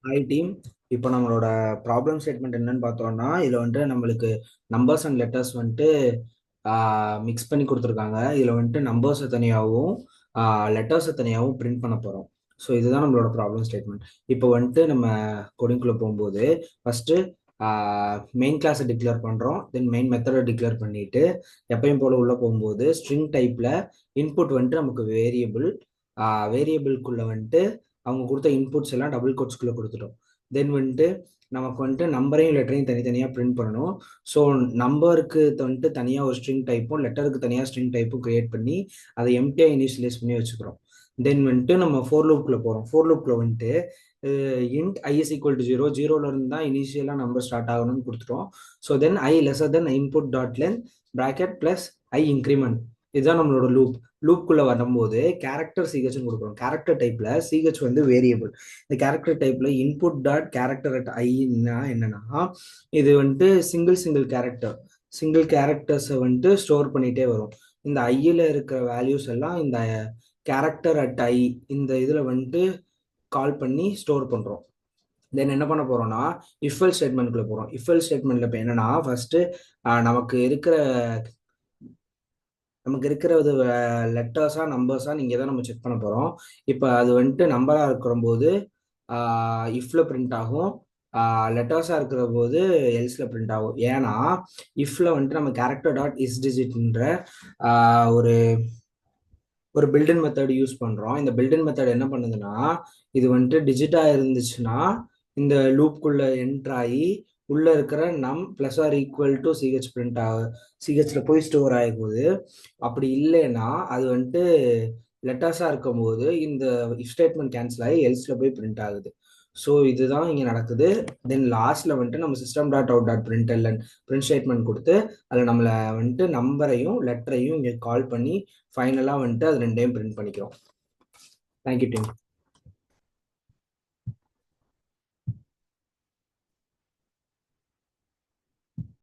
Hi team. இப்போ நம்மளோட problem statement என்னன்னு பார்த்தோம்னா, இதில் வந்துட்டு நம்மளுக்கு நம்பர்ஸ் அண்ட் லெட்டர்ஸ் வந்துட்டு மிக்ஸ் பண்ணி கொடுத்துருக்காங்க. இதில் வந்துட்டு நம்பர்ஸை தனியாகவும் லெட்டர்ஸை தனியாகவும் பிரிண்ட் பண்ண போகிறோம். ஸோ இதுதான் நம்மளோட ப்ராப்ளம் ஸ்டேட்மெண்ட். இப்போ வந்துட்டு நம்ம கோடிங்குள்ளே போகும்போது ஃபஸ்ட்டு மெயின் கிளாஸை டிக்ளேர் பண்ணுறோம். தென் மெயின் மெத்தடை டிக்ளேர் பண்ணிட்டு எப்பயும் போல் உள்ளே போகும்போது ஸ்ட்ரிங் டைப்பில் இன்புட் வந்துட்டு நமக்கு வேரியபிள், வேரியபிள்குள்ளே வந்துட்டு அவங்க கொடுத்த இன்புட்ஸ் எல்லாம் டபுள் கோட்ஸ்குள்ளே கொடுத்துட்டோம். தென் வந்துட்டு நமக்கு வந்துட்டு நம்பரையும் லெட்டரையும் தனித்தனியாக பிரிண்ட் பண்ணணும். ஸோ நம்பருக்கு வந்துட்டு தனியாக ஒரு ஸ்ட்ரிங் டைப்பும் லெட்டருக்கு தனியாக ஸ்ட்ரிங் டைப்பும் கிரியேட் பண்ணி அதை எம்டியாக இனிஷியலைஸ் பண்ணி வச்சுக்கிறோம். தென் வந்துட்டு நம்ம ஃபோர் லூப்குள்ளே போகிறோம். ஃபோர் லூப்பில் வந்துட்டு int i is equal to zero, ஜீரோலேருந்து தான் இனிஷியலாக நம்பர் ஸ்டார்ட் ஆகணும்னு கொடுத்துட்டோம். So then i lesser than input dot length bracket plus i increment. இதுதான் நம்மளோட லூப். லூப்குள்ளே வரும்போது கேரக்டர் சிஹெச்னு கொடுக்குறோம். கேரக்டர் டைப்பில் சிஹெச் வந்து வேரியபிள். இந்த கேரக்டர் டைப்பில் இன்புட் டாட் கேரக்டர் அட் ஐன்னா என்னன்னா, இது வந்துட்டு சிங்கிள் கேரக்டர், சிங்கிள் கேரக்டர்ஸை வந்துட்டு ஸ்டோர் பண்ணிகிட்டே வரும். இந்த ஐயில் இருக்கிற வேல்யூஸ் எல்லாம் இந்த கேரக்டர் அட் ஐ இந்த இதில் வந்துட்டு கால் பண்ணி ஸ்டோர் பண்ணுறோம். தென் என்ன பண்ண போகிறோம்னா இஃபெல் ஸ்டேட்மெண்ட்குள்ளே போகிறோம். இஃபெல் ஸ்டேட்மெண்ட்டில் இப்போ என்னன்னா ஃபஸ்ட்டு நமக்கு இருக்கிற லெட்டர்ஸா நம்பர்ஸா நீங்கள் தான் நம்ம செக் பண்ண போகிறோம். இப்போ அது வந்துட்டு நம்பராக இருக்கிற போது இஃப்ல பிரிண்ட் ஆகும், லெட்டர்ஸாக இருக்கிற போது எல்ஸில் பிரிண்ட் ஆகும். ஏன்னா இஃப்ல வந்துட்டு நம்ம கேரக்டர் டாட் இஸ் டிஜிட்ன்ற ஒரு ஒரு பில்டின் மெத்தட் யூஸ் பண்ணுறோம். இந்த பில்டின் மெத்தட் என்ன பண்ணுதுன்னா, இது வந்துட்டு டிஜிட்டாக இருந்துச்சுன்னா இந்த லூப்குள்ளே என்ட்ராகி உள்ள இருக்கிற நம் plus or equal to CH print சிஹெச்ல போய் ஸ்டோர் ஆகிப்போகுது. அப்படி இல்லைன்னா அது வந்துட்டு லெட்டர்ஸாக இருக்கும்போது இந்த இஃப் ஸ்டேட்மெண்ட் கேன்சல் ஆகி எல்ஸில் போய் பிரிண்ட் ஆகுது. ஸோ இதுதான் இங்கே நடக்குது. தென் லாஸ்ட்ல வந்துட்டு நம்ம system dot out dot print LN print statement கொடுத்து அதில் நம்மளை வந்துட்டு நம்பரையும் லெட்டரையும் இங்கே கால் பண்ணி ஃபைனலாக வந்துட்டு அது ரெண்டையும் பிரிண்ட் பண்ணிக்கிறோம். Thank you team.